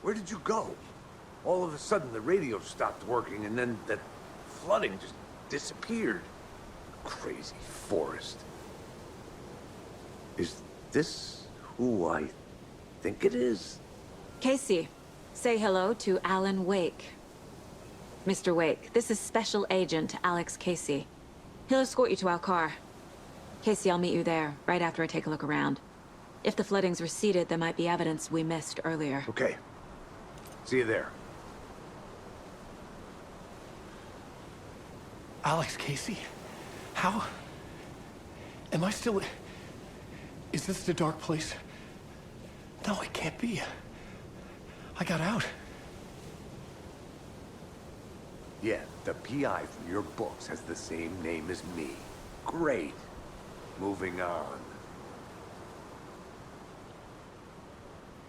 Where did you go? All of a sudden, the radio stopped working, and then that flooding just disappeared. Crazy forest. Is this who I think it is? Casey, say hello to Alan Wake. Mr. Wake, this is Special Agent Alex Casey. He'll escort you to our car. Casey, I'll meet you there, right after I take a look around. If the flooding's receded, there might be evidence we missed earlier. Okay. See you there. Alex Casey? How? Am I still... Is this the dark place? No, it can't be. I got out. Yeah, the PI from your books has the same name as me. Great. Moving on.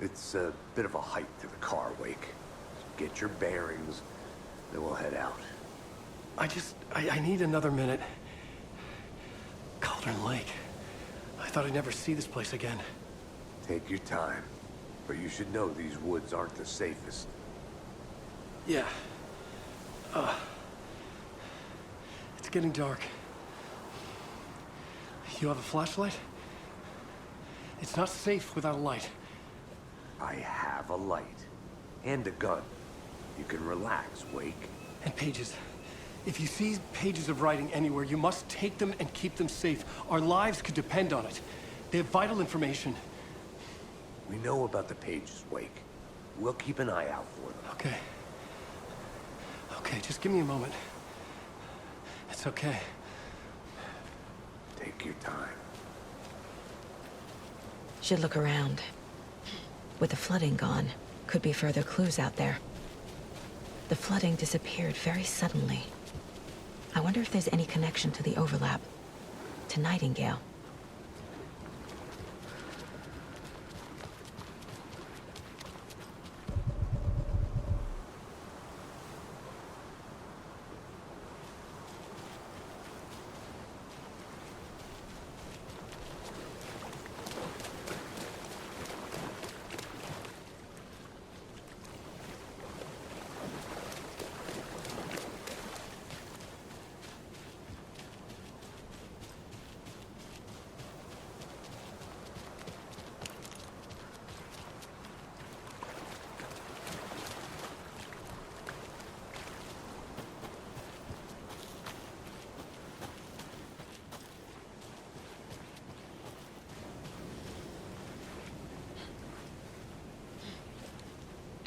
It's a bit of a hike to the car, Wake. Get your bearings, then we'll head out. I need another minute. Cauldron Lake. I thought I'd never see this place again. Take your time. But you should know these woods aren't the safest. Yeah. It's getting dark. You have a flashlight? It's not safe without a light. I have a light. And a gun. You can relax, Wake. And pages. If you see pages of writing anywhere, you must take them and keep them safe. Our lives could depend on it. They have vital information. We know about the pages, Wake. We'll keep an eye out for them. Okay. Okay, just give me a moment. It's okay. Take your time. Should look around. With the flooding gone, could be further clues out there. The flooding disappeared very suddenly. I wonder if there's any connection to the overlap. To Nightingale.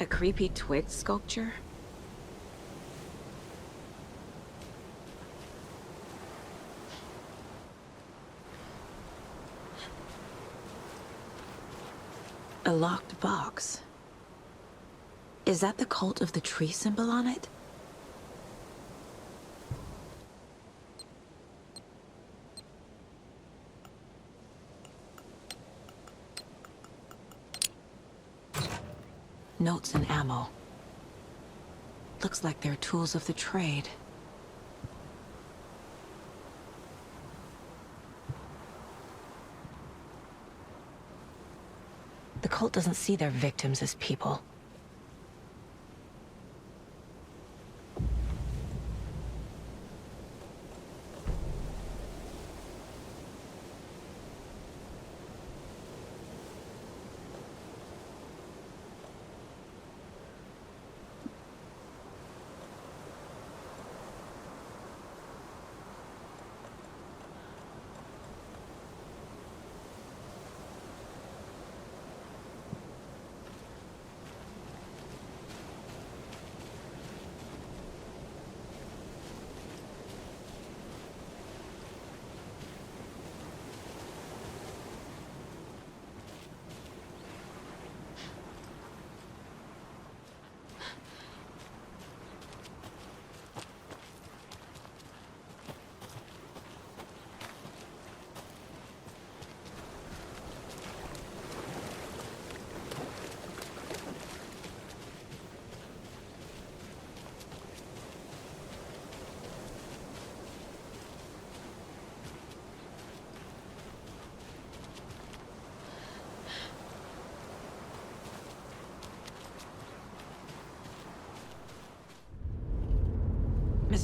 A creepy twig sculpture? A locked box. Is that the cult of the tree symbol on it? Notes and ammo. Looks like they're tools of the trade. The cult doesn't see their victims as people.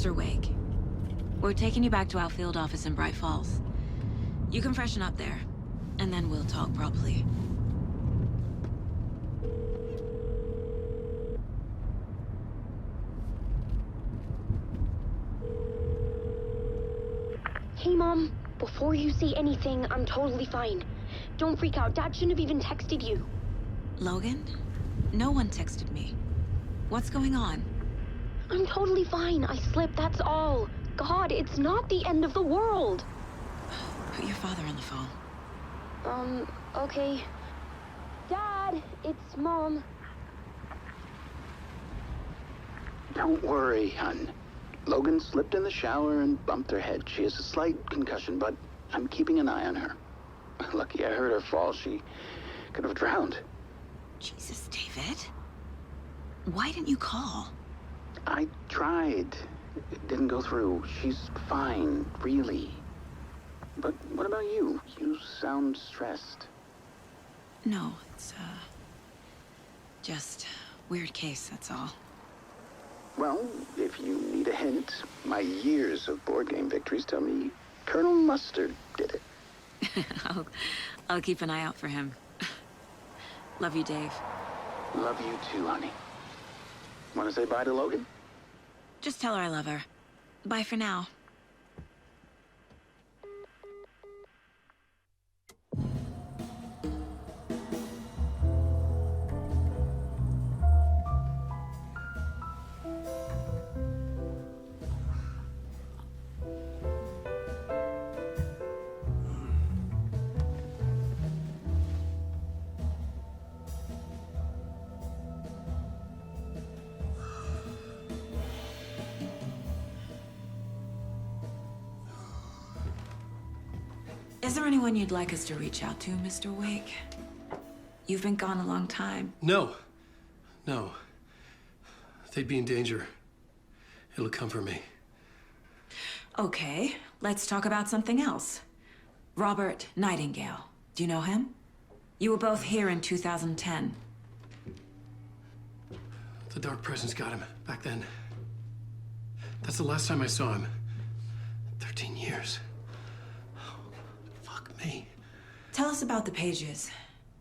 Mr. Wake. We're taking you back to our field office in Bright Falls. You can freshen up there, and then we'll talk properly. Hey, Mom. Before you say anything, I'm totally fine. Don't freak out. Dad shouldn't have even texted you. Logan? No one texted me. What's going on? I'm totally fine. I slipped, that's all. God, it's not the end of the world. Put your father on the phone. Okay. Dad, it's Mom. Don't worry, hon. Logan slipped in the shower and bumped her head. She has a slight concussion, but I'm keeping an eye on her. Lucky I heard her fall. She could have drowned. Jesus, David. Why didn't you call? I tried. It didn't go through. She's fine, really. But what about you? You sound stressed. No, it's, just weird case, that's all. Well, if you need a hint, my years of board game victories tell me Colonel Mustard did it. I'll keep an eye out for him. Love you, Dave. Love you too, honey. Want to say bye to Logan? Just tell her I love her. Bye for now. Is there anyone you'd like us to reach out to, Mr. Wake? You've been gone a long time. No. No. They'd be in danger. It'll come for me. Okay, let's talk about something else. Robert Nightingale. Do you know him? You were both here in 2010. The Dark Presence got him back then. That's the last time I saw him. 13 years. Fuck me. Tell us about the pages.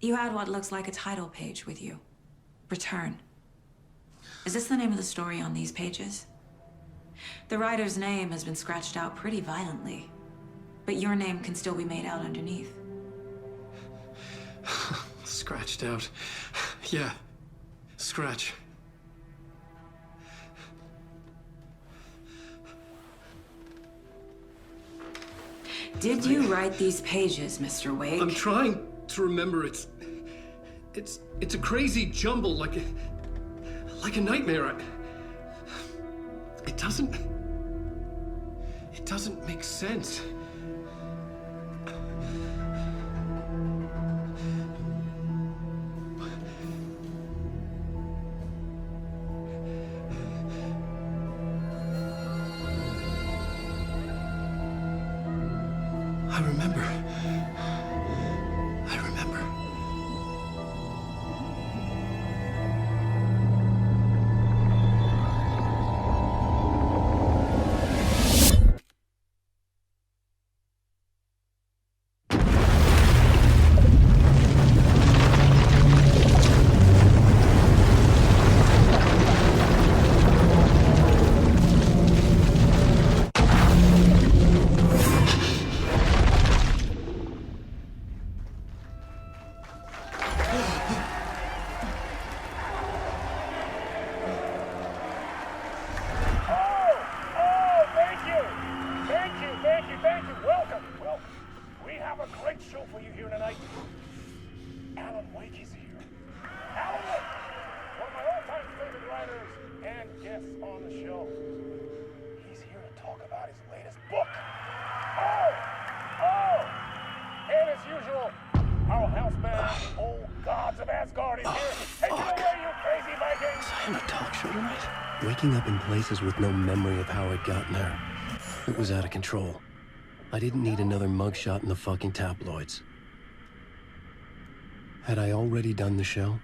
You had what looks like a title page with you. Return. Is this the name of the story on these pages? The writer's name has been scratched out pretty violently, but your name can still be made out underneath. Scratched out. Yeah. Scratch. Did you write these pages, Mr. Wake? I'm trying to remember. It's a crazy jumble, like a nightmare. It doesn't make sense. I remember. Waking up in places with no memory of how I'd gotten there. It was out of control. I didn't need another mugshot in the fucking tabloids. Had I already done the show?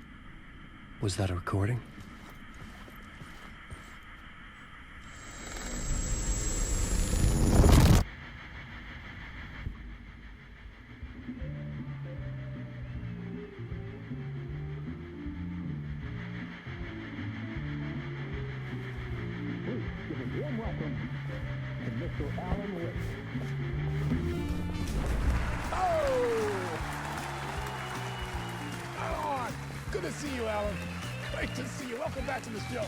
Was that a recording? Good to see you, Alan. Great to see you. Welcome back to the show.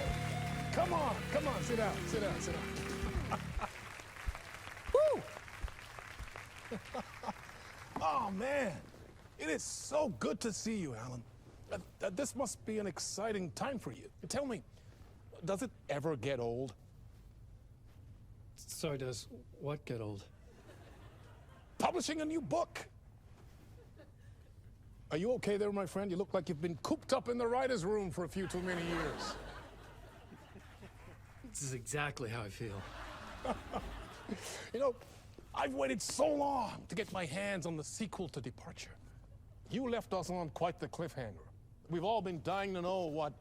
Come on, sit down. Woo! Oh, man. It is so good to see you, Alan. This must be an exciting time for you. Tell me, does it ever get old? Sorry, does what get old? Publishing a new book. Are you okay there, my friend? You look like you've been cooped up in the writer's room for a few too many years. This is exactly how I feel. You know, I've waited so long to get my hands on the sequel to Departure. You left us on quite the cliffhanger. We've all been dying to know what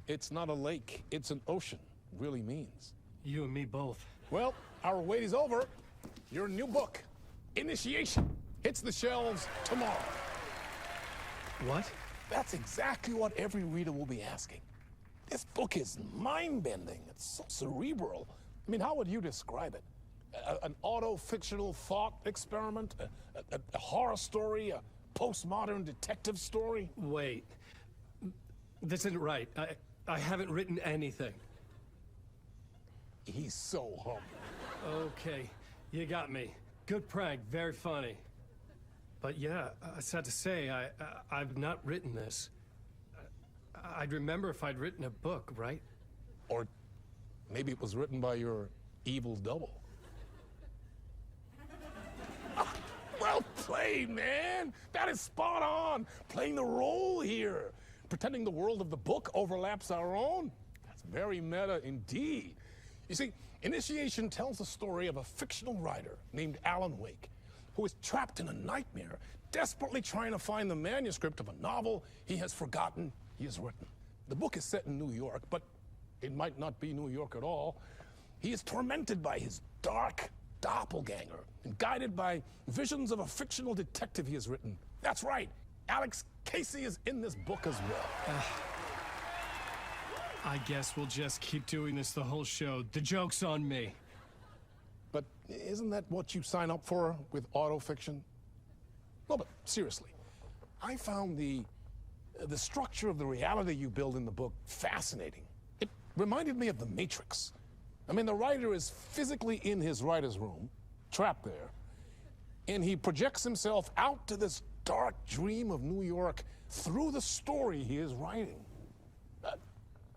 "it's not a lake, it's an ocean" really means. You and me both. Well, our wait is over. Your new book, Initiation, hits the shelves tomorrow. What? That's exactly what every reader will be asking. This book is mind-bending. It's so cerebral. I mean, how would you describe it? An auto-fictional thought experiment? A horror story? A postmodern detective story? Wait. This isn't right. I haven't written anything. He's so humble. Okay, you got me. Good prank, very funny. But yeah, sad to say, I've not written this. I'd remember if I'd written a book, right? Or maybe it was written by your evil double. Well played, man! That is spot on! Playing the role here. Pretending the world of the book overlaps our own. That's very meta indeed. You see, Initiation tells the story of a fictional writer named Alan Wake, who is trapped in a nightmare, desperately trying to find the manuscript of a novel he has forgotten he has written. The book is set in New York, but it might not be New York at all. He is tormented by his dark doppelganger and guided by visions of a fictional detective he has written. That's right, Alex Casey is in this book as well. I guess we'll just keep doing this the whole show. The joke's on me. But isn't that what you sign up for with autofiction? No, but seriously, I found the structure of the reality you build in the book fascinating. It reminded me of The Matrix. I mean, the writer is physically in his writer's room, trapped there, and he projects himself out to this dark dream of New York through the story he is writing.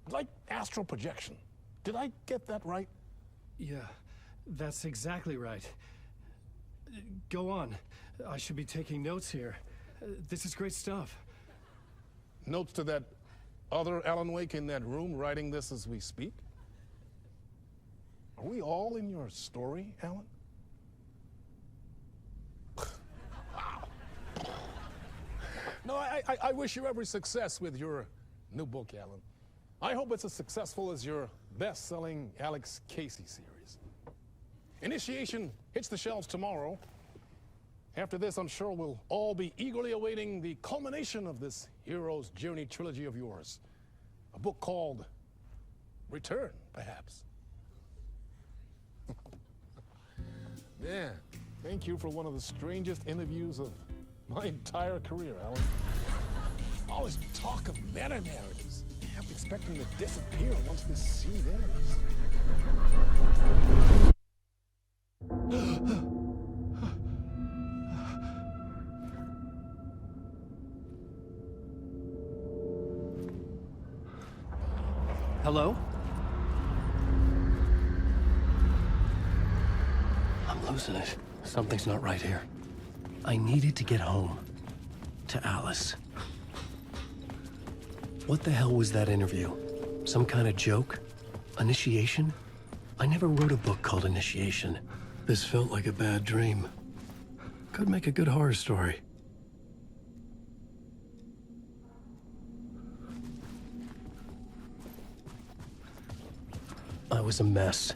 Like astral projection. Did I get that right? Yeah, that's exactly right. Go on. I should be taking notes here. This is great stuff. Notes to that other Alan Wake in that room writing this as we speak? Are we all in your story, Alan? Wow. No, I wish you every success with your new book, Alan. I hope it's as successful as your best-selling Alex Casey series. Initiation hits the shelves tomorrow. After this, I'm sure we'll all be eagerly awaiting the culmination of this hero's journey trilogy of yours. A book called Return, perhaps. Yeah, thank you for one of the strangest interviews of my entire career, Alan. All this talk of meta-narratives. I'm expecting to disappear once this scene ends. Hello? I'm losing it. Something's not right here. I needed to get home. To Alice. What the hell was that interview? Some kind of joke? Initiation? I never wrote a book called Initiation. This felt like a bad dream. Could make a good horror story. I was a mess.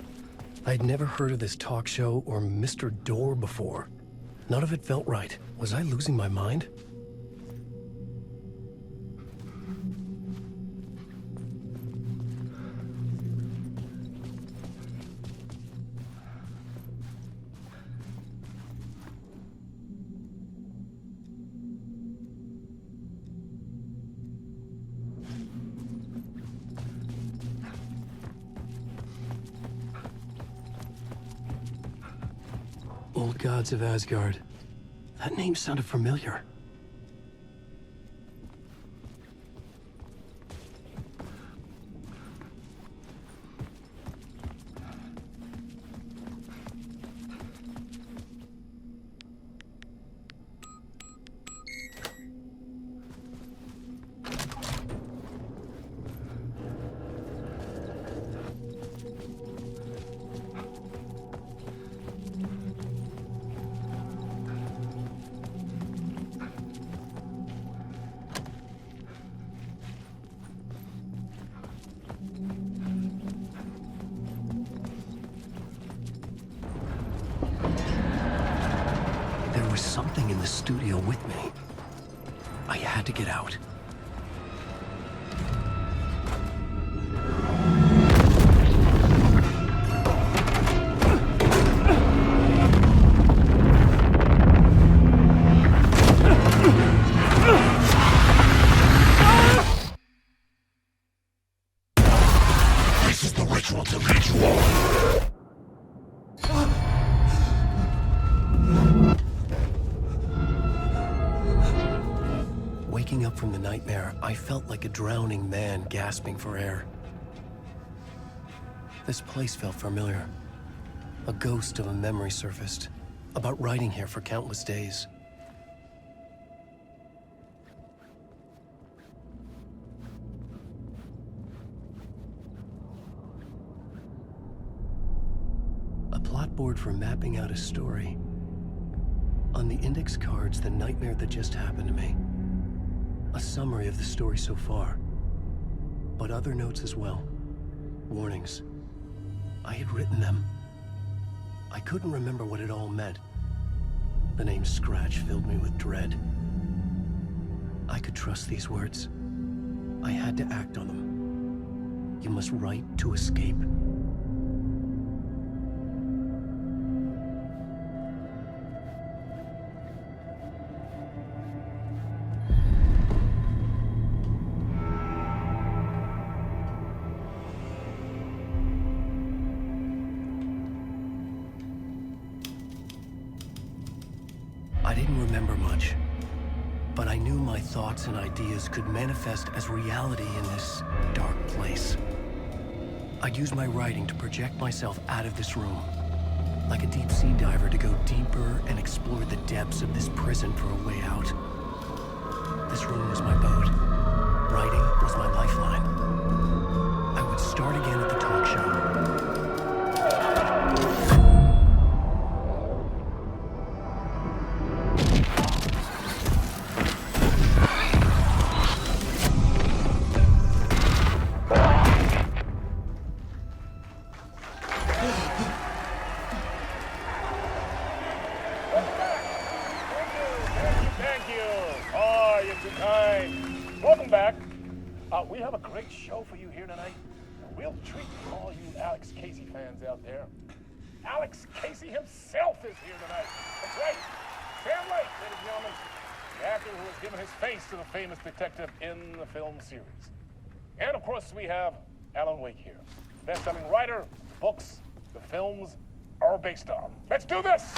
I'd never heard of this talk show or Mr. Door before. None of it felt right. Was I losing my mind? Old gods of Asgard. That name sounded familiar. There was something in the studio with me. I had to get out. This is the ritual to lead you on. Waking up from the nightmare, I felt like a drowning man gasping for air. This place felt familiar. A ghost of a memory surfaced, about riding here for countless days. A plot board for mapping out a story. On the index cards, the nightmare that just happened to me. A summary of the story so far, but other notes as well. Warnings. I had written them. I couldn't remember what it all meant. The name Scratch filled me with dread. I could trust these words. I had to act on them. You must write to escape. I didn't remember much, but I knew my thoughts and ideas could manifest as reality in this dark place. I'd use my writing to project myself out of this room, like a deep sea diver to go deeper and explore the depths of this prison for a way out. This room was my boat. Writing was my lifeline. I would start again at the talk show. Thank you. Oh, you're too kind. Welcome back. We have a great show for you here tonight. A real treat for all you Alex Casey fans out there. Alex Casey himself is here tonight. That's right. Sam Lake, ladies and gentlemen. The actor who has given his face to the famous detective in the film series. And of course, we have Alan Wake here. Best-selling writer, books, the films are based on. Let's do this!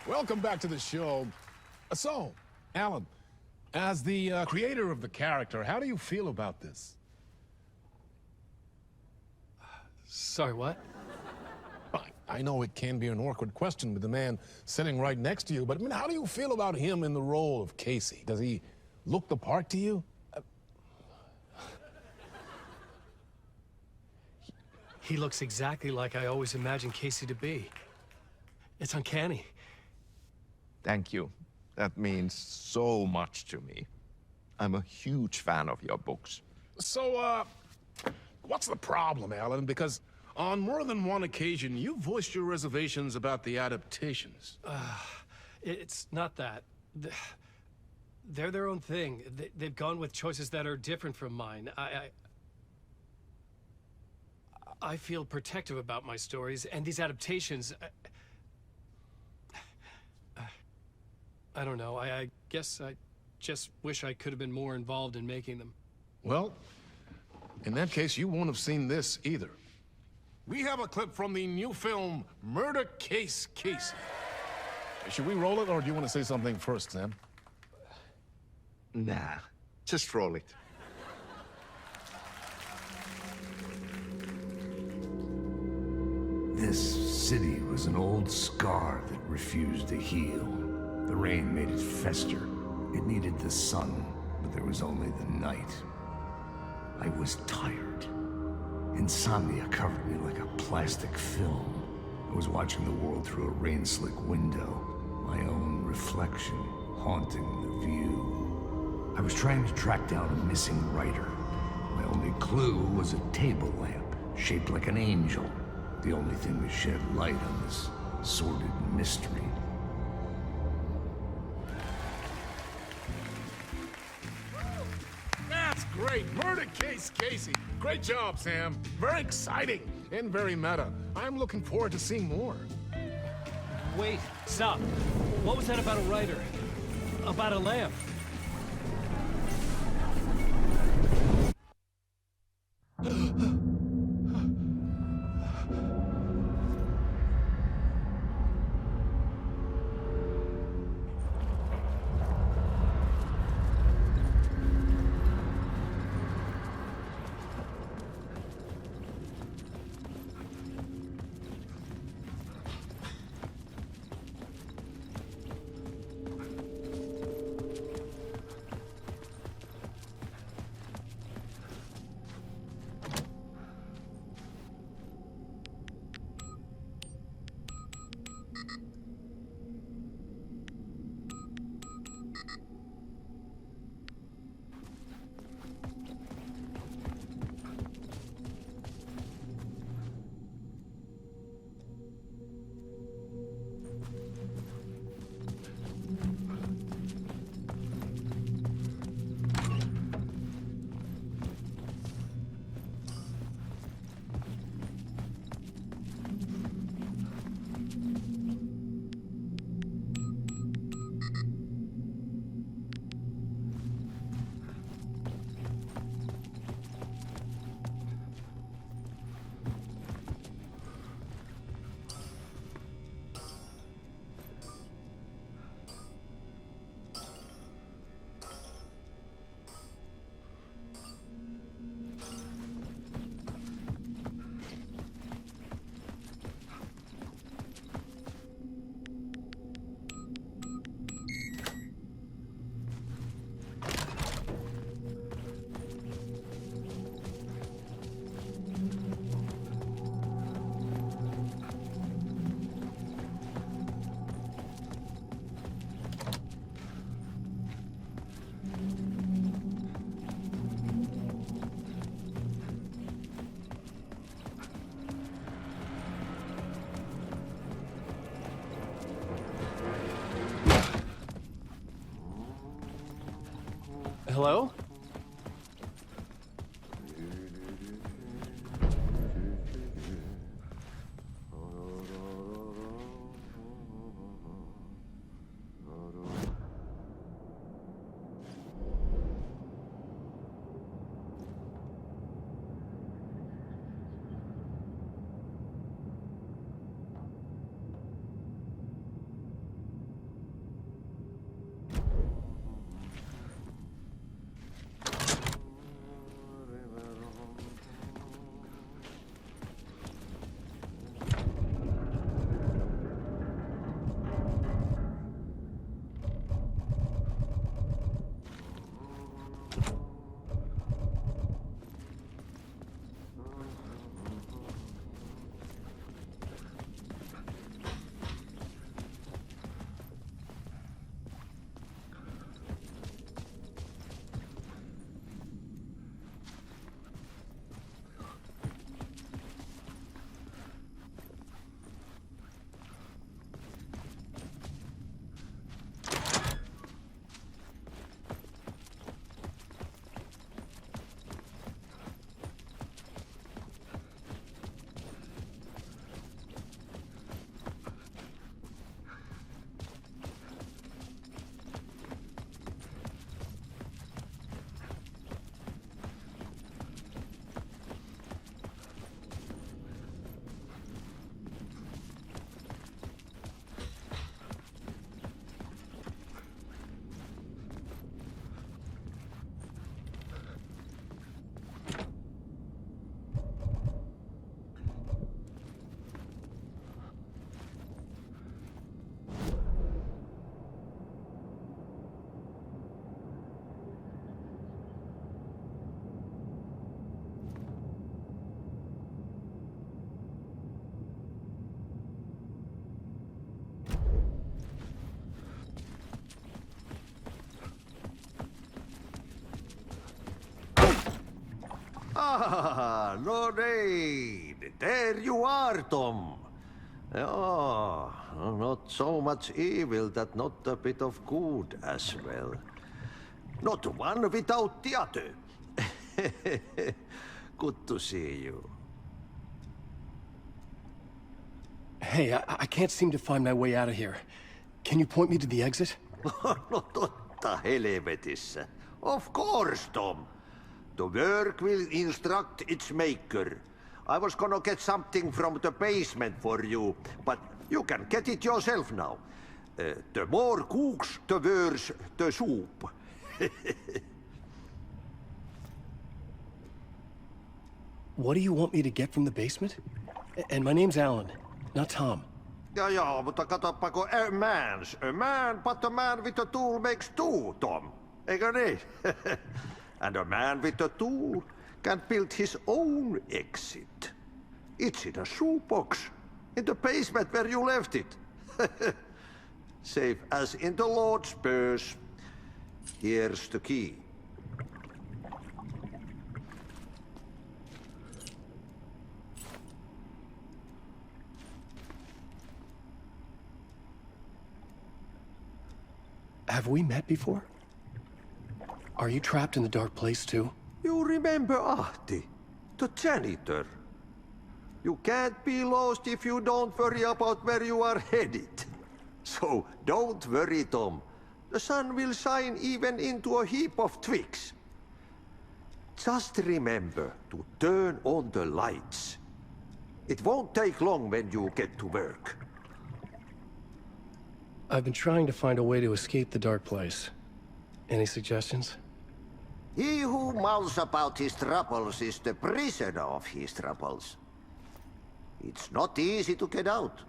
Welcome back to the show. So, Alan, as the creator of the character, how do you feel about this? Sorry, what? I know it can be an awkward question with the man sitting right next to you, but I mean, how do you feel about him in the role of Casey? Does he look the part to you? He looks exactly like I always imagined Casey to be. It's uncanny. Thank you. That means so much to me. I'm a huge fan of your books. So, what's the problem, Alan? Because on more than one occasion, you voiced your reservations about the adaptations. It's not that. They're their own thing. They've gone with choices that are different from mine. I feel protective about my stories, and these adaptations, I don't know. I guess I just wish I could have been more involved in making them. Well, in that case, you won't have seen this either. We have a clip from the new film, Murder Case Casey. Should we roll it, or do you want to say something first, Sam? Nah, just roll it. This city was an old scar that refused to heal. The rain made it fester. It needed the sun, but there was only the night. I was tired. Insomnia covered me like a plastic film. I was watching the world through a rain-slick window, my own reflection haunting the view. I was trying to track down a missing writer. My only clue was a table lamp, shaped like an angel. The only thing that shed light on this sordid mystery. That's great! Murder Case Casey! Great job, Sam. Very exciting and very meta. I'm looking forward to seeing more. Wait, stop. What was that about a writer? About a lamp? Hello? Ah, Lorraine! There you are, Tom. Oh, not so much evil that not a bit of good as well. Not one without the other. Good to see you. Hey, I can't seem to find my way out of here. Can you point me to the exit? No totta helvetissä. Of course, Tom. The work will instruct its maker. I was gonna get something from the basement for you, but you can get it yourself now. The more cooks, the worse the soup. What do you want me to get from the basement? And my name's Alan, not Tom. Ja, mutta katsopako a man, but a man with a tool makes two, Tom. Eikö niin? And a man with a tool can build his own exit. It's in a shoebox, in the basement where you left it. Safe as in the Lord's purse. Here's the key. Have we met before? Are you trapped in the dark place too? You remember Ahti, the janitor. You can't be lost if you don't worry about where you are headed. So don't worry, Tom. The sun will shine even into a heap of twigs. Just remember to turn on the lights. It won't take long when you get to work. I've been trying to find a way to escape the dark place. Any suggestions? He who mouths about his troubles is the prisoner of his troubles. It's not easy to get out.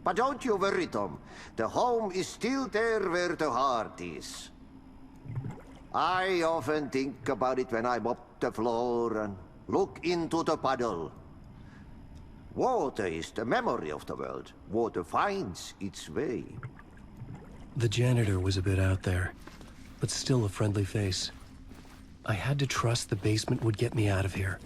But don't you worry, Tom. The home is still there where the heart is. I often think about it when I mop the floor and look into the puddle. Water is the memory of the world. Water finds its way. The janitor was a bit out there, but still a friendly face. I had to trust the basement would get me out of here.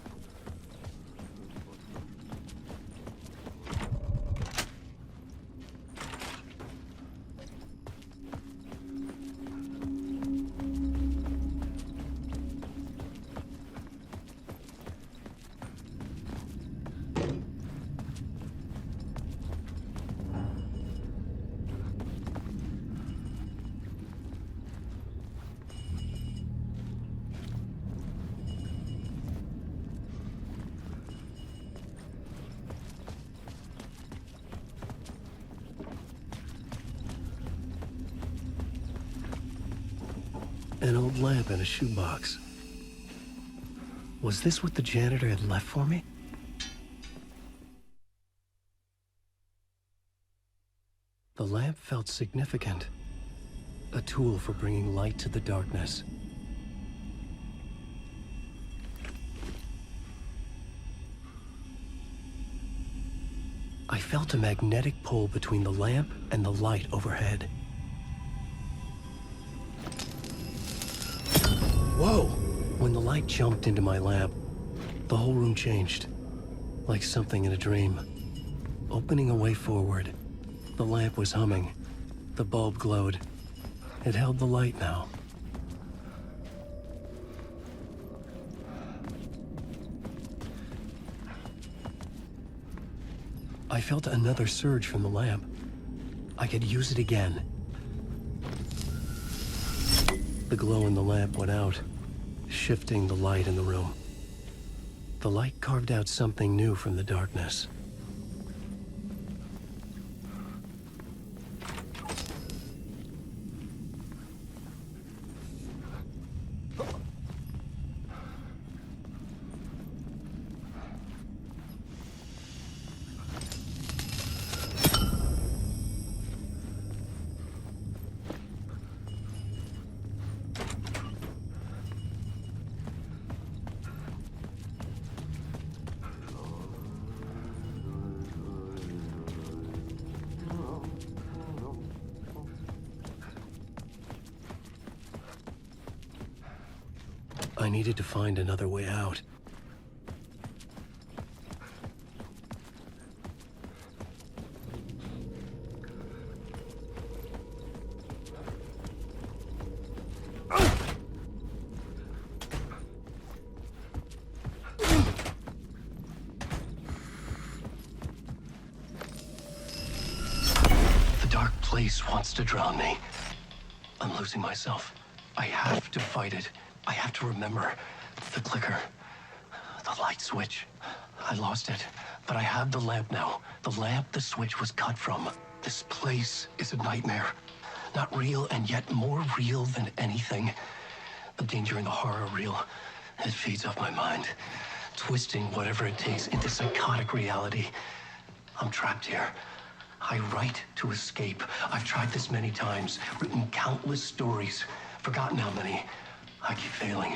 An old lamp in a shoebox. Was this what the janitor had left for me? The lamp felt significant. A tool for bringing light to the darkness. I felt a magnetic pull between the lamp and the light overhead. Whoa! When the light jumped into my lamp, the whole room changed. Like something in a dream. Opening a way forward. The lamp was humming. The bulb glowed. It held the light now. I felt another surge from the lamp. I could use it again. The glow in the lamp went out, shifting the light in the room. The light carved out something new from the darkness. I needed to find another way out. dark place wants to drown me. I'm losing myself. I have to fight it. I have to remember. The clicker. The light switch. I lost it. But I have the lamp now. The lamp the switch was cut from. This place is a nightmare. Not real, and yet more real than anything. The danger and the horror real. It feeds off my mind. Twisting whatever it takes into psychotic reality. I'm trapped here. I write to escape. I've tried this many times. Written countless stories. Forgotten how many. I keep failing.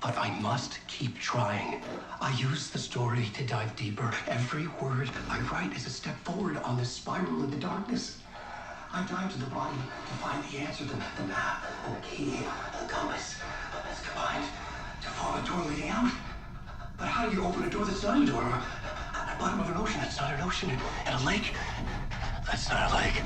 But I must keep trying. I use the story to dive deeper. Every word I write is a step forward on this spiral in the darkness. I dive to the bottom to find the answer, the map, and the key, the compass. It's combined to form a door leading out. But how do you open a door that's not a door? At the bottom of an ocean that's not an ocean, and a lake that's not a lake.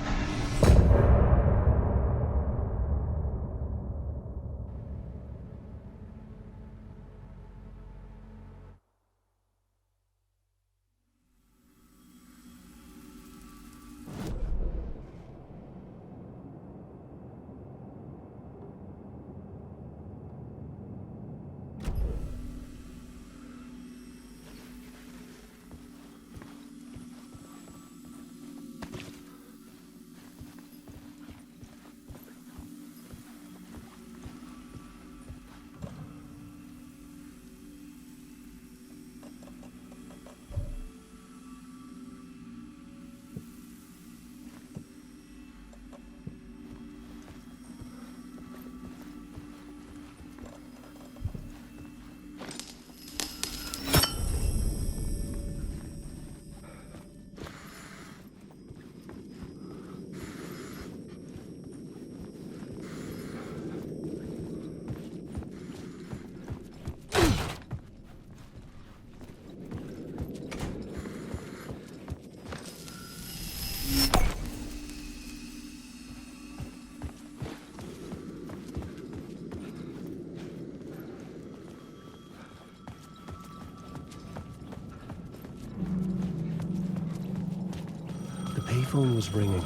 The phone was ringing.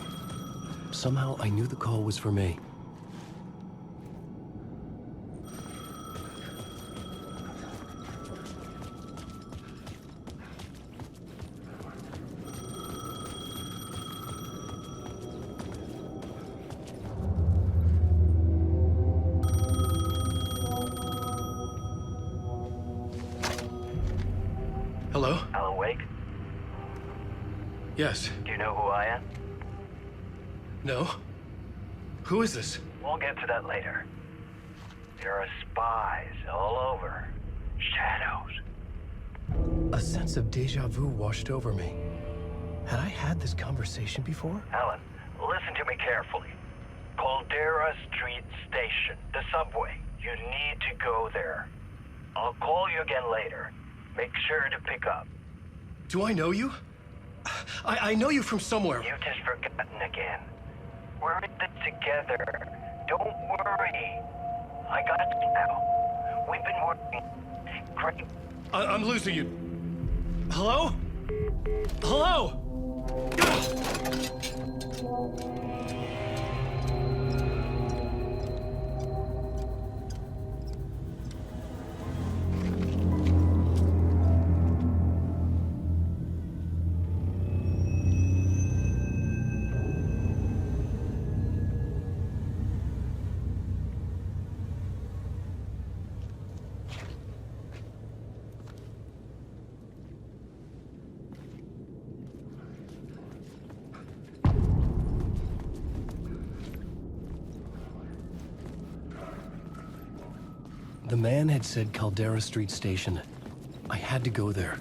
Somehow I knew the call was for me. Hello? Alan Wake? Yes. Do you know who I am? No? Who is this? We'll get to that later. There are spies all over. Shadows. A sense of deja vu washed over me. Had I had this conversation before? Alan, listen to me carefully. Caldera Street Station, the subway. You need to go there. I'll call you again later. Make sure to pick up. Do I know you? I know you from somewhere. You've just forgotten again. We're in this together. Don't worry. I got you now. We've been working great. I'm losing you. Hello? Hello? The man had said Caldera Street Station. I had to go there.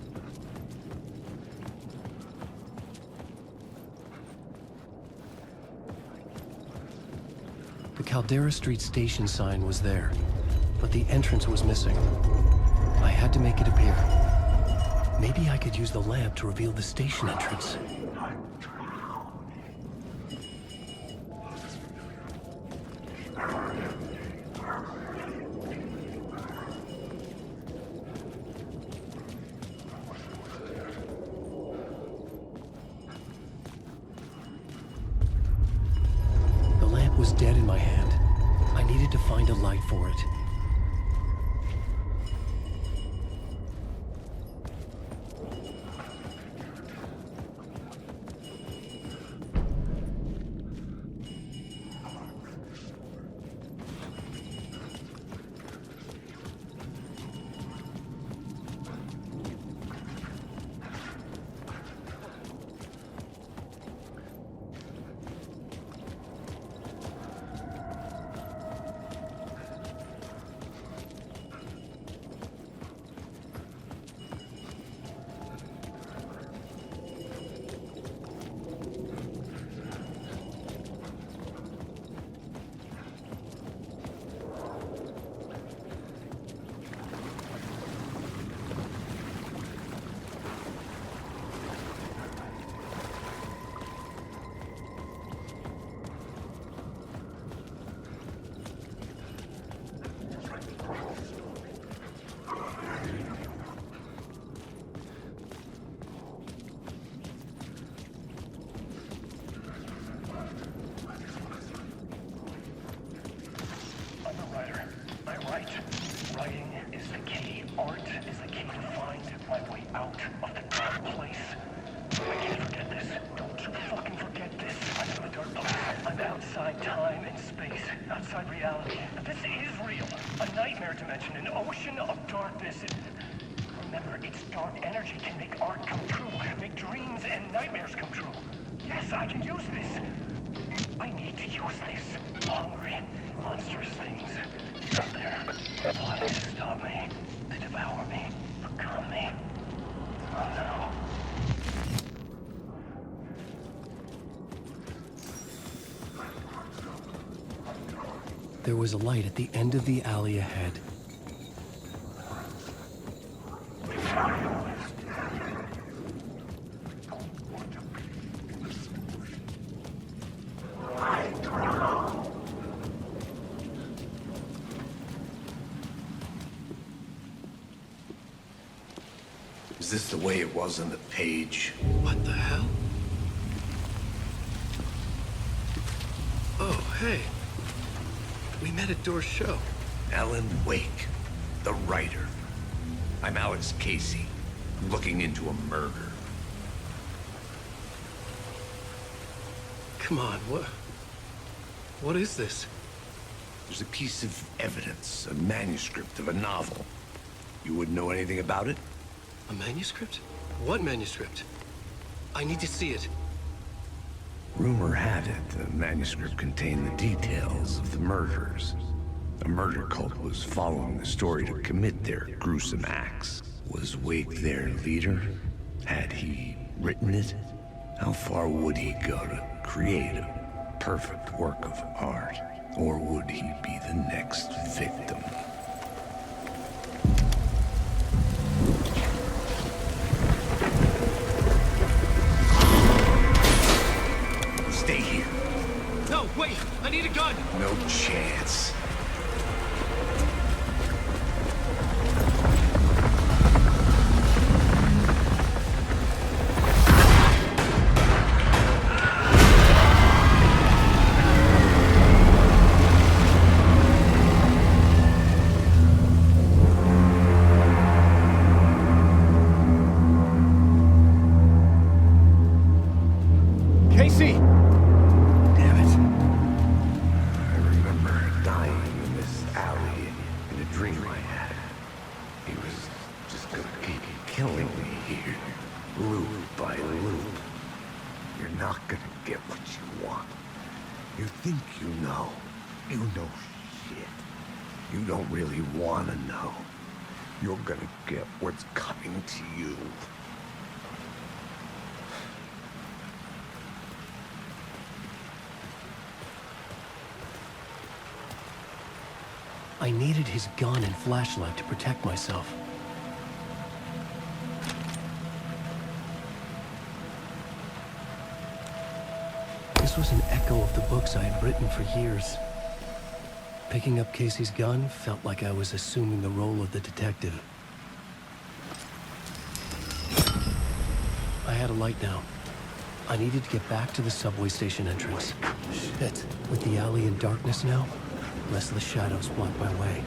The Caldera Street Station sign was there, but the entrance was missing. I had to make it appear. Maybe I could use the lamp to reveal the station entrance. was dead in my hand. I needed to find a light for it. There was a light at the end of the alley ahead. Is this the way it was on the page? What the hell? Oh, hey. We met at Door's show. Alan Wake, the writer. I'm Alex Casey, looking into a murder. Come on, what is this? There's a piece of evidence, a manuscript of a novel. You wouldn't know anything about it? A manuscript? What manuscript? I need to see it. Rumor had it the manuscript contained the details of the murders. A murder cult was following the story to commit their gruesome acts. Was Wake their leader? Had he written it? How far would he go to create a perfect work of art? Or would he be the next victim? Stay here. No, wait! I need a gun! No chance. Casey! Damn it. I remember dying in this alley in a dream I had. He was just gonna keep killing me here, loop by loop. You're not gonna get what you want. You think you know. You know shit. You don't really wanna know. You're gonna get what's coming to you. I needed his gun and flashlight to protect myself. This was an echo of the books I had written for years. Picking up Casey's gun felt like I was assuming the role of the detective. I had a light now. I needed to get back to the subway station entrance. Shit. With the alley in darkness now, less of the shadows block my way.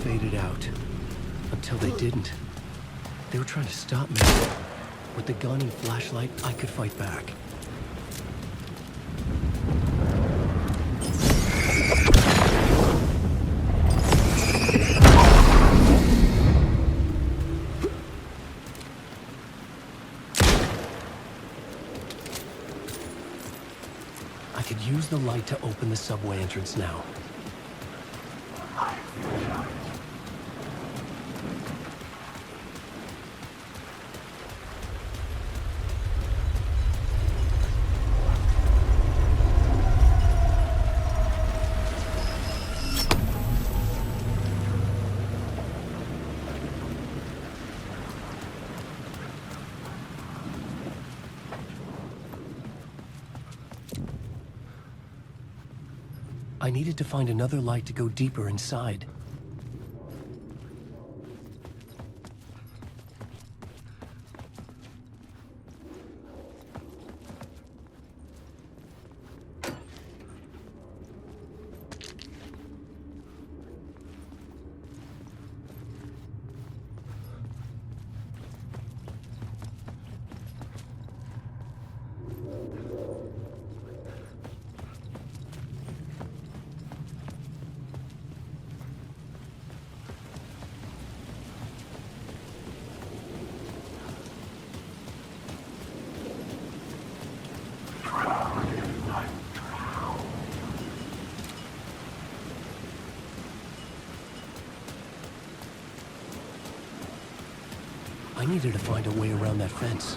Faded out. Until they didn't. They were trying to stop me. With the gun and flashlight, I could fight back. I could use the light to open the subway entrance now. I needed to find another light to go deeper inside. I needed to find a way around that fence.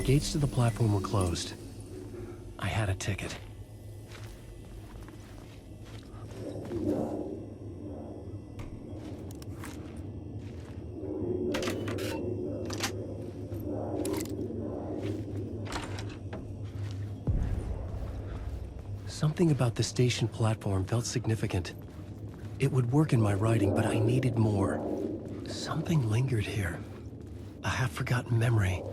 gates to the platform were closed. I had a ticket. Something about the station platform felt significant. It would work in my writing, but I needed more. Something lingered here. A half-forgotten memory.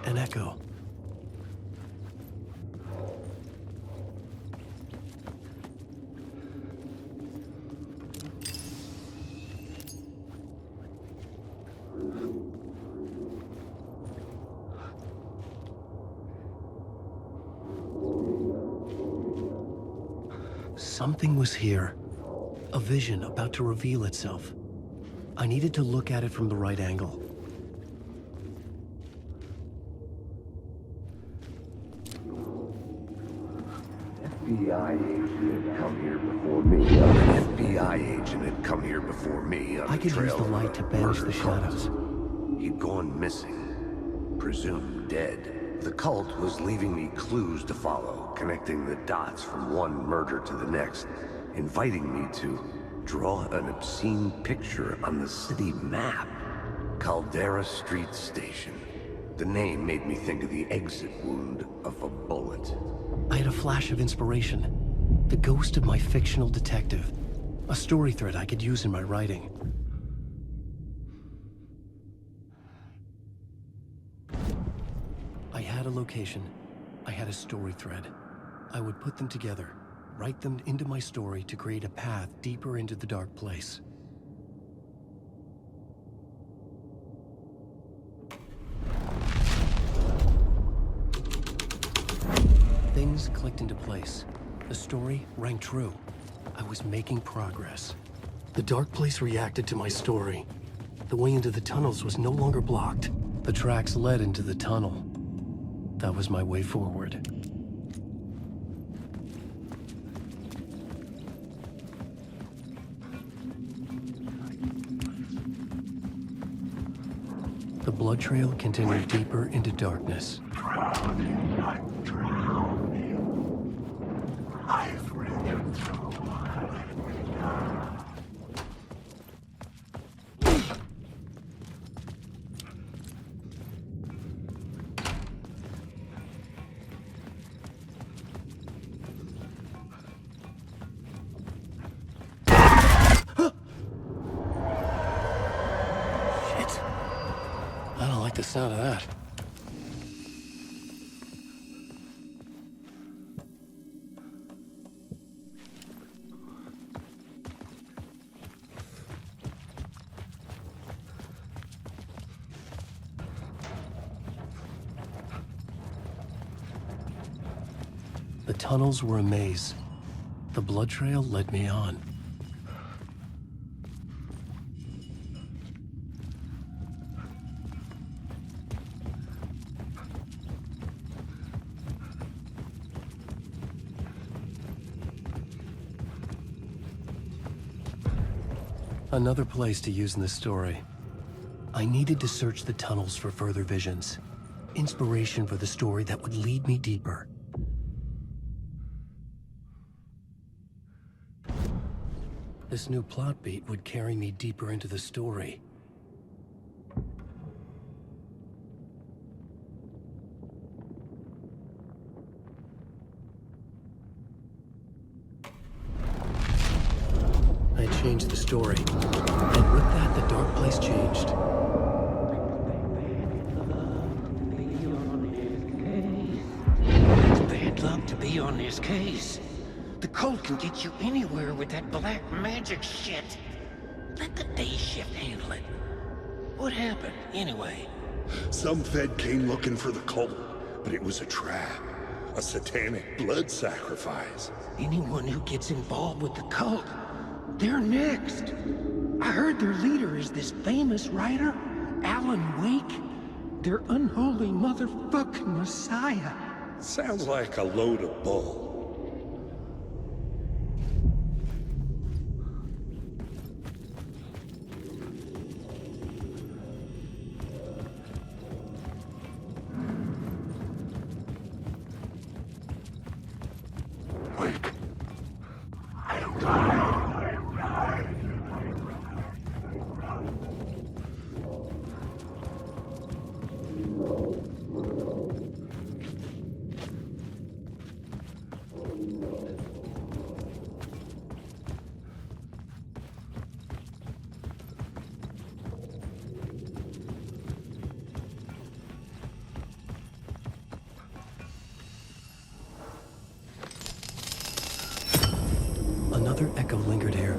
An echo. Something was here. A vision about to reveal itself. I needed to look at it from the right angle. FBI agent had come here before me. An FBI agent had come here before me on I the could trail use the of light a to banish murder the shadows. cult. He'd gone missing, presumed dead. The cult was leaving me clues to follow, connecting the dots from one murder to the next, inviting me to draw an obscene picture on the city map. Caldera Street Station. The name made me think of the exit wound of a bullet. I had a flash of inspiration. The ghost of my fictional detective. A story thread I could use in my writing. I had a location. I had a story thread. I would put them together, write them into my story to create a path deeper into the dark place. Things clicked into place. The story rang true. I was making progress. The dark place reacted to my story. The way into the tunnels was no longer blocked. The tracks led into the tunnel. That was my way forward. The blood trail continued deeper into darkness. Drowning, I'm drowning. I've ridden through Shit. I don't like the sound of that. The tunnels were a maze. The blood trail led me on. Another place to use in the story. I needed to search the tunnels for further visions. Inspiration for the story that would lead me deeper. This new plot beat would carry me deeper into the story. I changed the story, and with that, the dark place changed. It's bad luck to be on this case. The cult can get you anywhere with that black magic shit. Let the day shift handle it. What happened, anyway? Some Fed came looking for the cult, but it was a trap. A satanic blood sacrifice. Anyone who gets involved with the cult, they're next. I heard their leader is this famous writer, Alan Wake. Their unholy motherfucking messiah. Sounds like a load of bull. Another echo lingered here.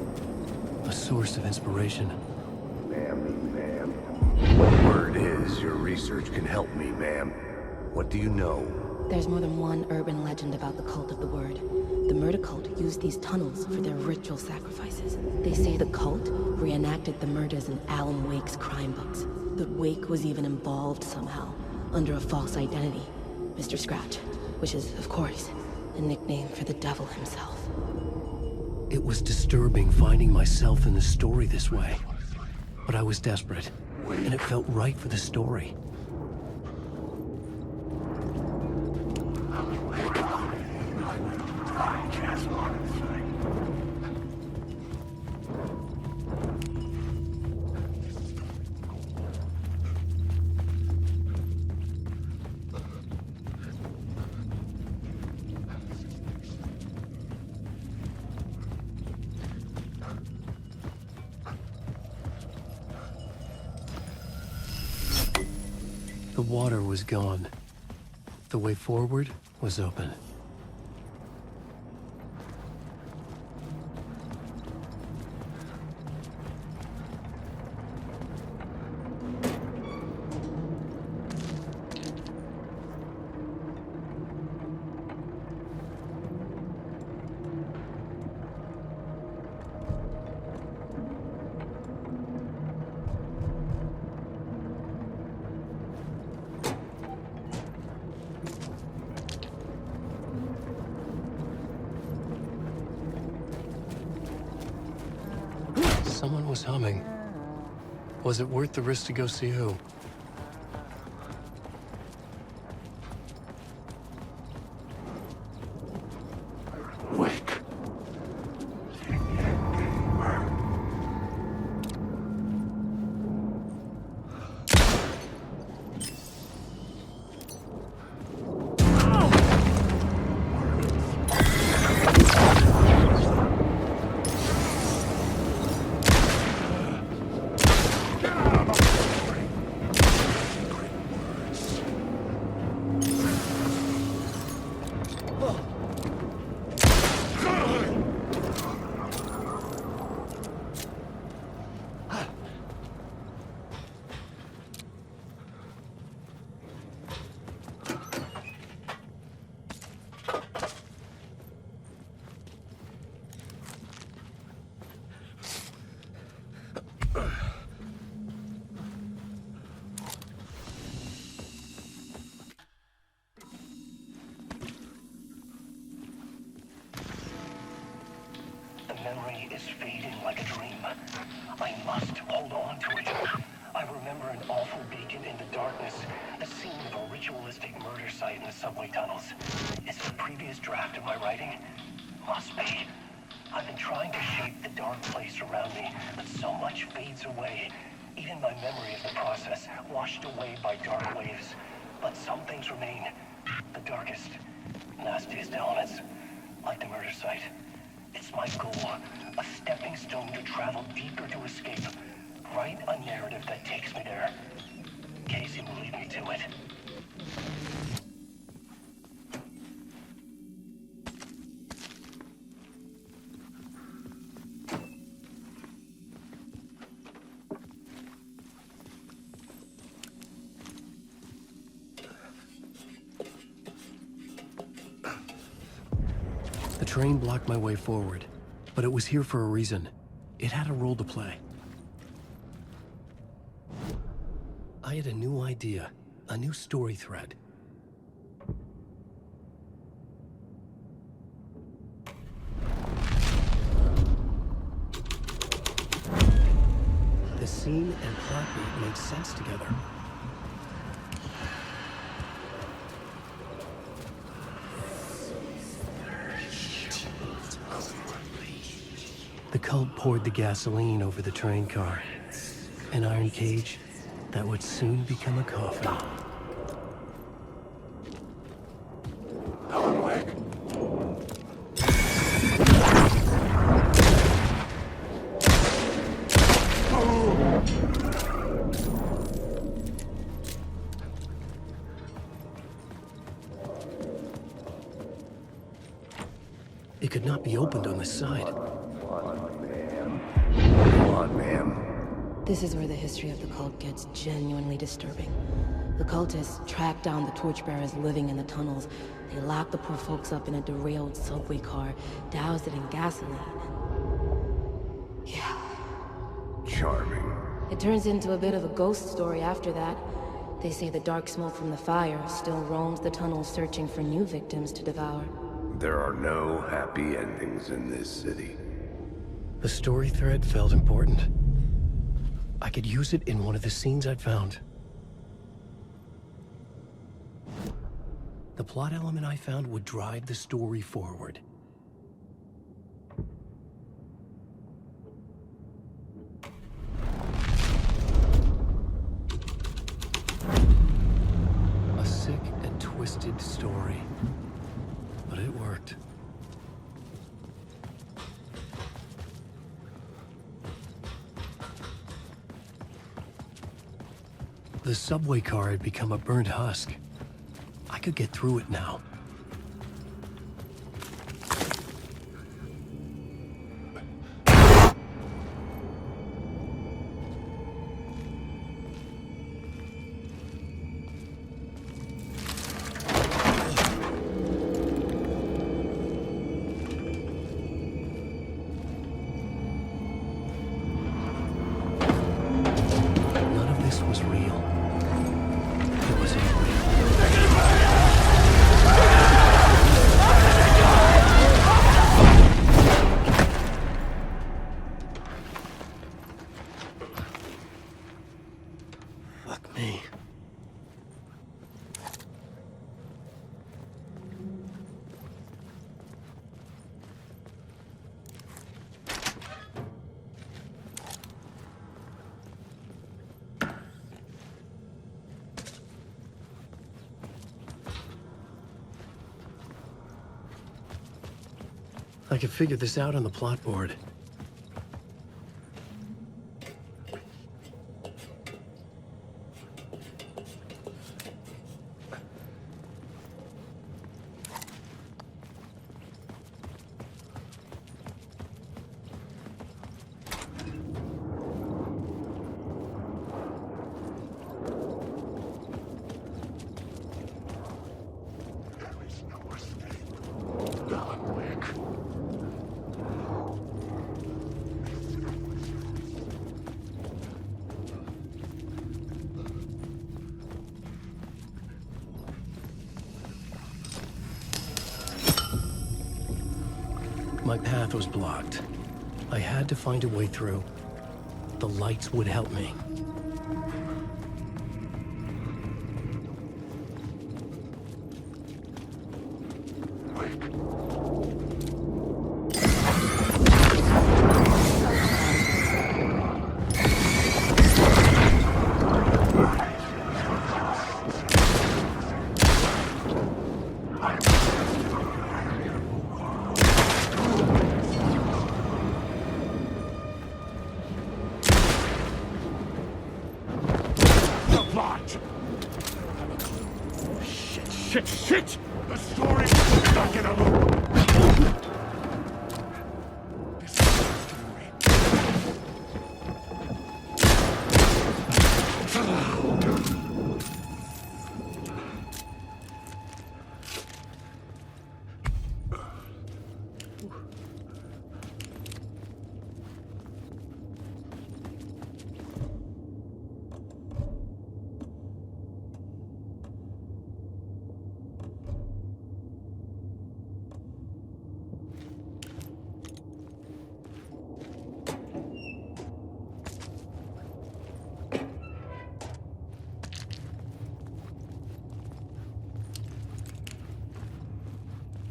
A source of inspiration. Ma'am. Word is your research can help me, ma'am. What do you know? There's more than one urban legend about the cult of the word. The murder cult used these tunnels for their ritual sacrifices. They say the cult reenacted the murders in Alan Wake's crime books. That Wake was even involved somehow, under a false identity. Mr. Scratch, which is, of course, a nickname for the devil himself. It was disturbing finding myself in the story this way. But I was desperate, and it felt right for the story. The water was gone. The way forward was open. Someone was humming. Was it worth the risk to go see who? Memory is fading like a dream. I must hold on to it. I remember an awful beacon in the darkness, the scene of a ritualistic murder site in the subway tunnels. Is it a previous draft of my writing? Must be. I've been trying to shape the dark place around me, but so much fades away. Even my memory of the process, washed away by dark waves. But some things remain. The darkest, nastiest elements, like the murder site. It's my goal, a stepping stone to travel deeper to escape. Write a narrative that takes me there. Casey will lead me to it. The train blocked my way forward, but it was here for a reason. It had a role to play. I had a new idea, a new story thread. The scene and plot beat made sense together. The cult poured the gasoline over the train car. An iron cage that would soon become a coffin. It could not be opened on this side. Come on, ma'am. This is where the history of the cult gets genuinely disturbing. The cultists tracked down the torchbearers living in the tunnels. They locked the poor folks up in a derailed subway car, doused it in gasoline. Yeah. Charming. It turns into a bit of a ghost story after that. They say the dark smoke from the fire still roams the tunnels searching for new victims to devour. There are no happy endings in this city. The story thread felt important. I could use it in one of the scenes I'd found. The plot element I found would drive the story forward. A sick and twisted story, but it worked. The subway car had become a burnt husk. I could get through it now. None of this was real. It was unreal. Fuck me. I could figure this out on the plot board. My path was blocked. I had to find a way through. The lights would help me. Shit! The story's stuck in a loop! This is the story.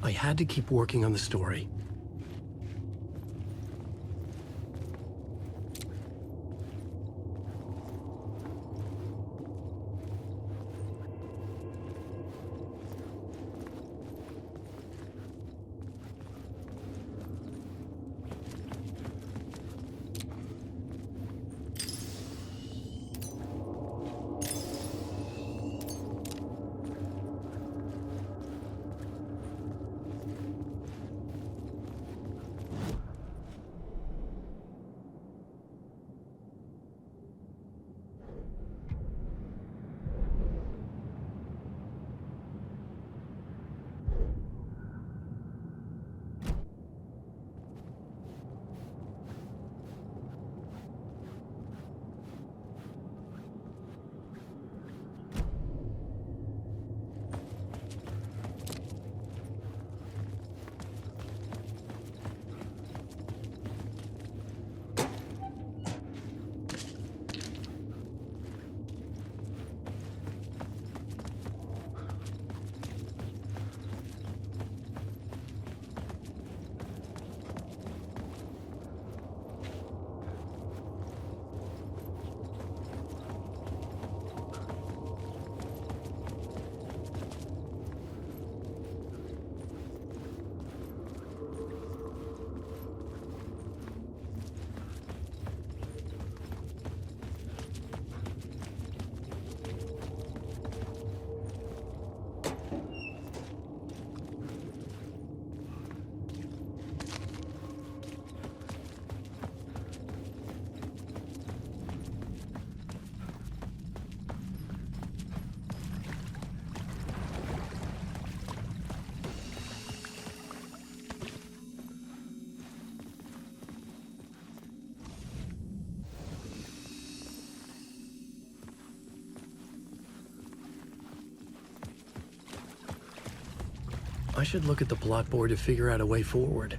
I had to keep working on the story. I should look at the plot board to figure out a way forward.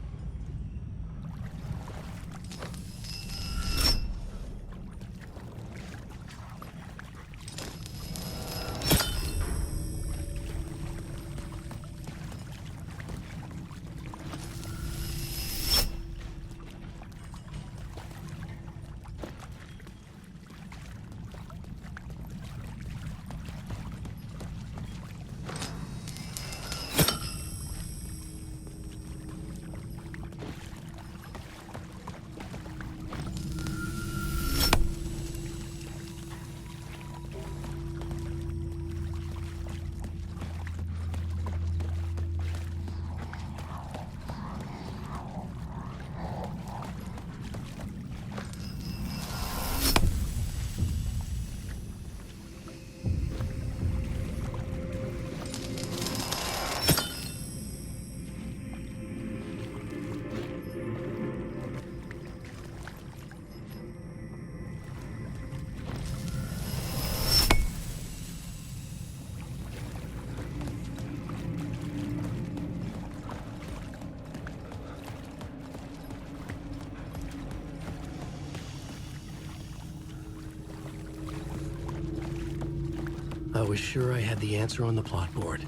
I was sure I had the answer on the plot board.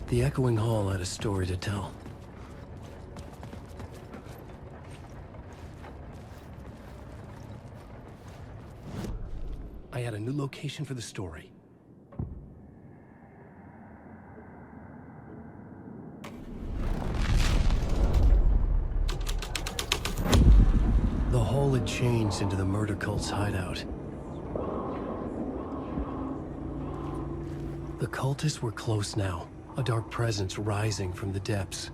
The echoing hall had a story to tell. I had a new location for the story. The hall had changed into the murder cult's hideout. The cultists were close now, a dark presence rising from the depths.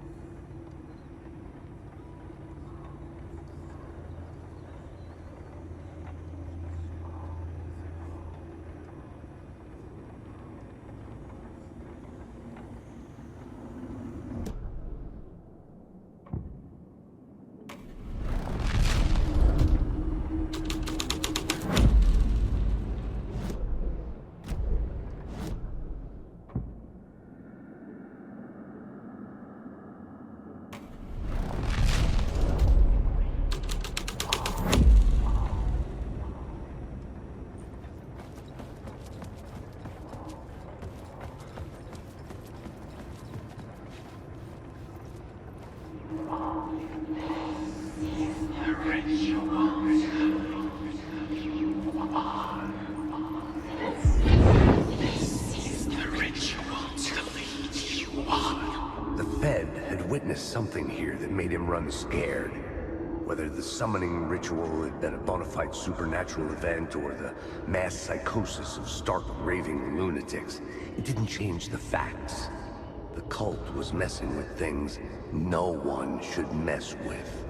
Something here that made him run scared. Whether the summoning ritual had been a bona fide supernatural event or the mass psychosis of stark raving lunatics, it didn't change the facts. The cult was messing with things no one should mess with.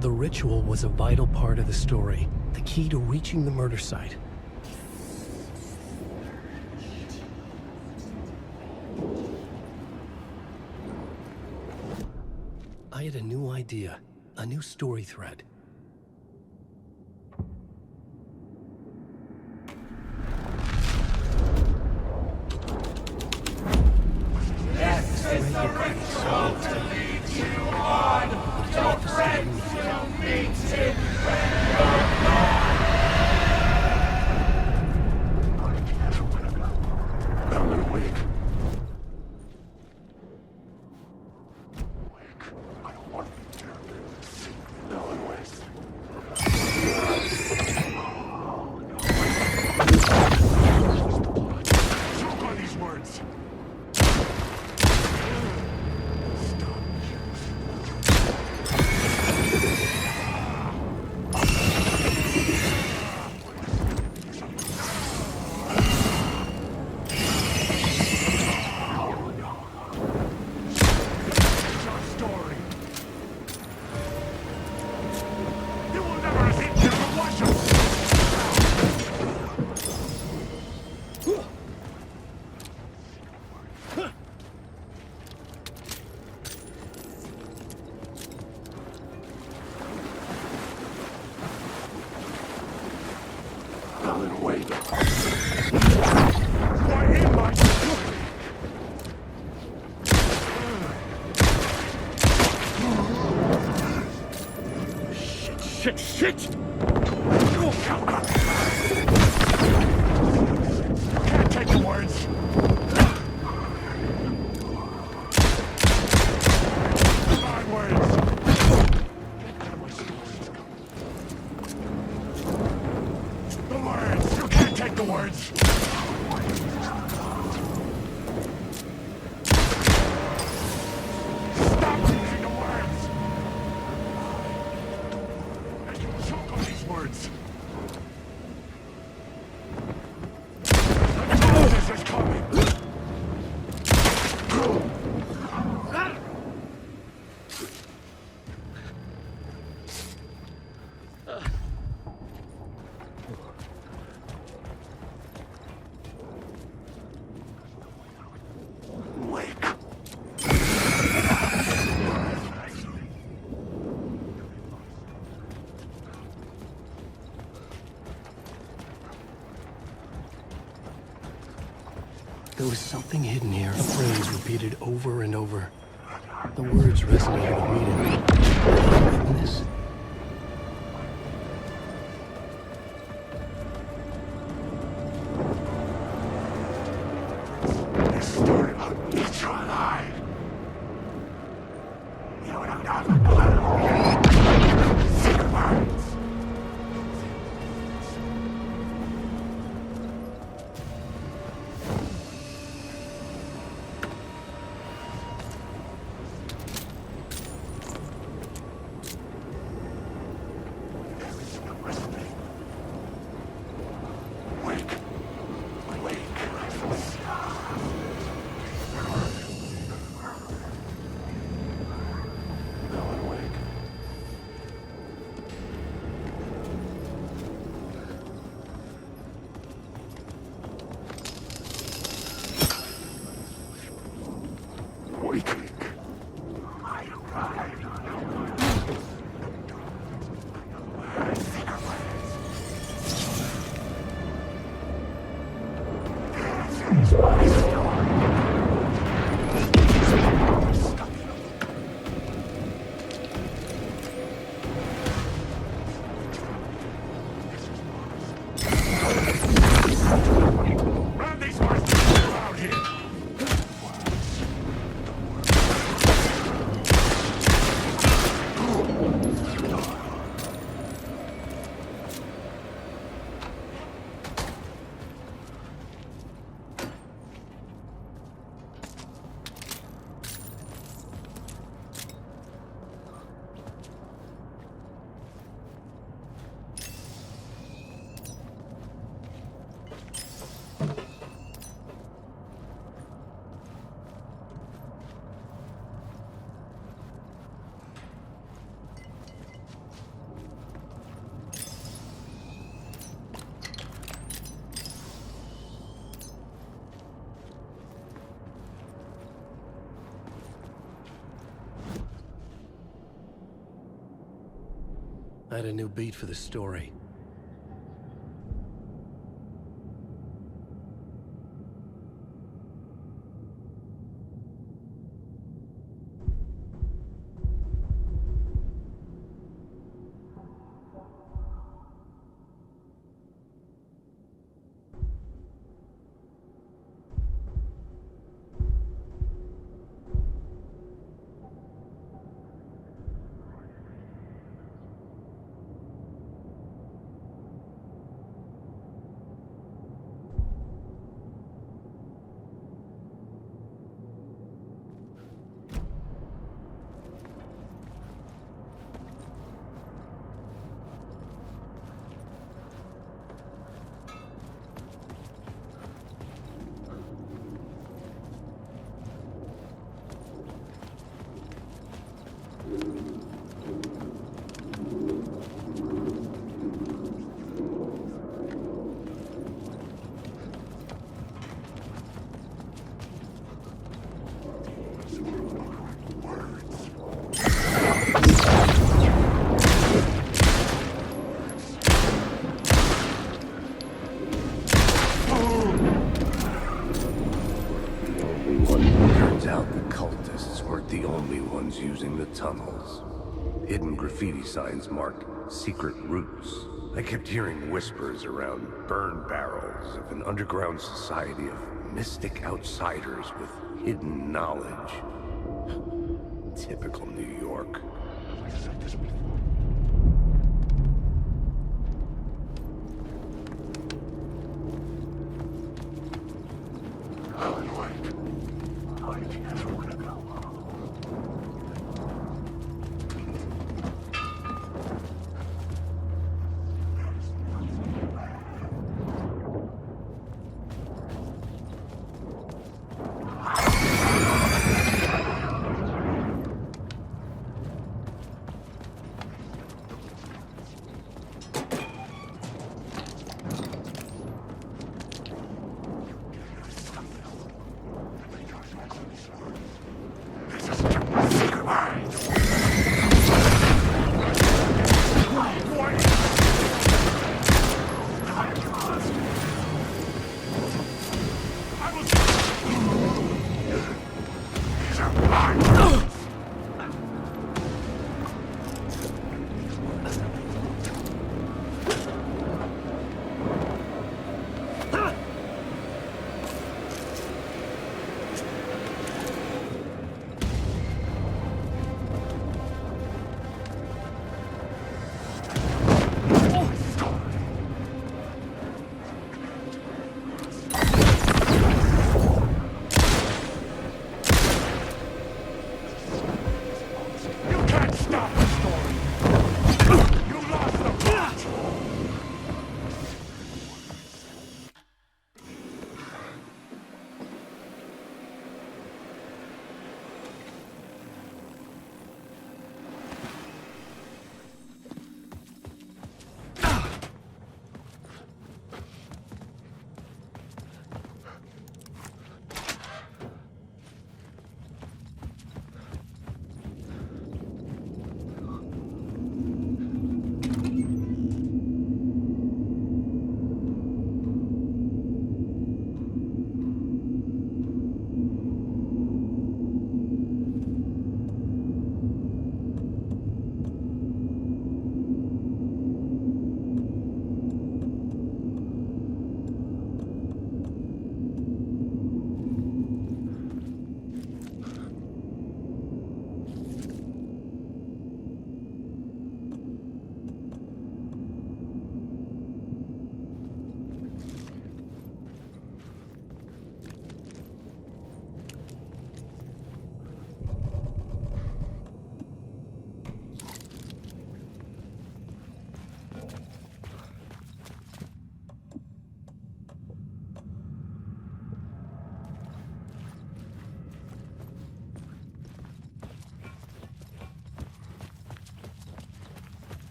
The ritual was a vital part of the story, the key to reaching the murder site. I had a new idea, a new story thread. This is the ritual to lead you on. Your friends will meet him when you're gone. Alan Wake. I don't want to see Alan Wake. Choke on these words. Alan Wake. Why am I Shit! Can't take the words. Bad words. The words. You can't take the words. Stop using the words. And you choke on these words. This is coming. Wake. There was something hidden here, a phrase repeated over and over. The words resonated immediately. Had I written this? This story will eat you alive. You don't know the secret words. Wake. Alan Wake. Waking. I arrived. This is my story. Run these words around here. had a new beat for the story. Using the tunnels. Hidden graffiti signs marked secret routes. I kept hearing whispers around burn barrels of an underground society of mystic outsiders with hidden knowledge. Typical New York.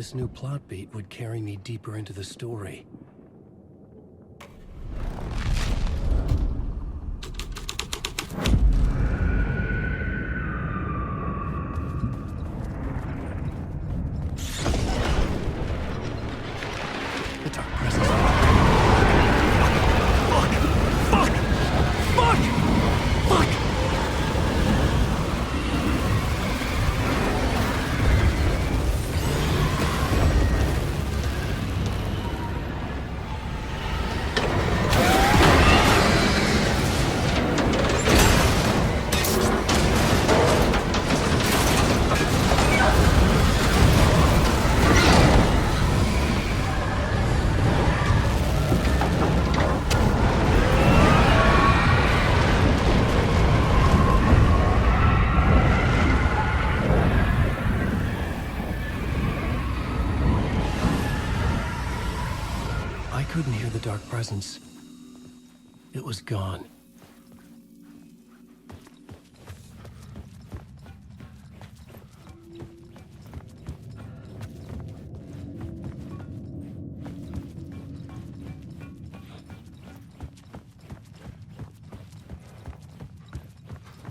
This new plot beat would carry me deeper into the story. The dark presence. Fuck! Fuck! Fuck! Fuck! I couldn't hear the dark presence. It was gone.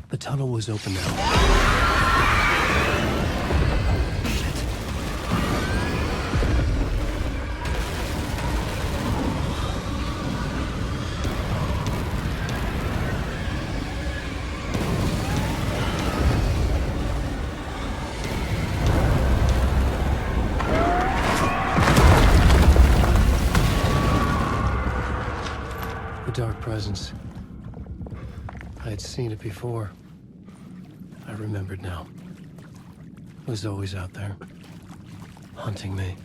The tunnel was open now. The dark presence. I had seen it before. I remembered now. It was always out there, hunting me.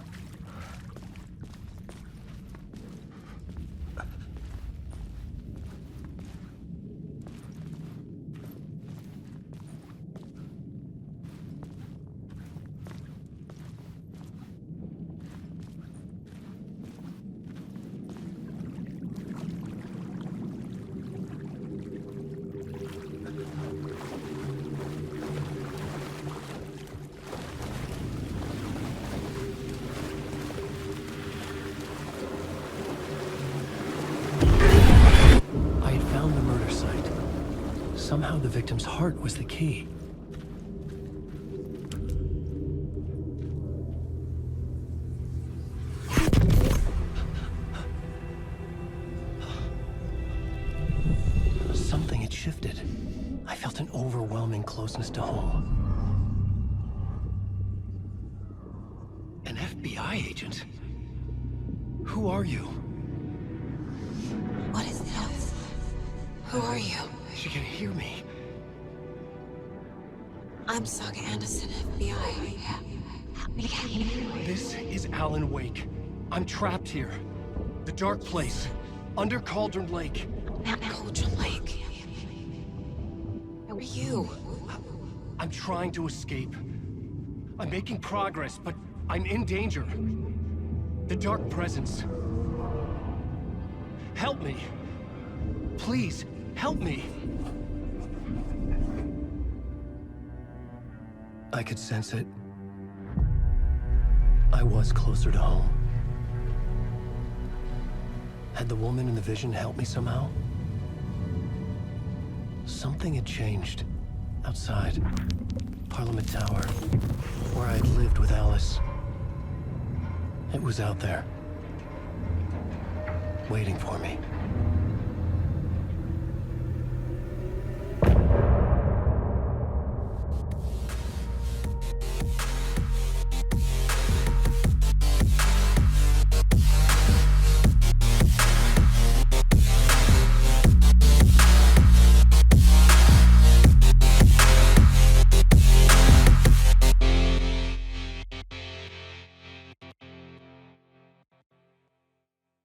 Somehow the victim's heart was the key. Something had shifted. I felt an overwhelming closeness to home. An FBI agent? Who are you? What is this? Who are you? She can hear me. I'm Saga Anderson, FBI. This is Alan Wake. I'm trapped here. The dark place. Under Cauldron Lake. Cauldron Lake. Who are you? I'm trying to escape. I'm making progress, but I'm in danger. The dark presence. Help me. Please, help me. I could sense it. I was closer to home. Had the woman in the vision helped me somehow? Something had changed. Outside. Parliament Tower. Where I had lived with Alice. It was out there. Waiting for me.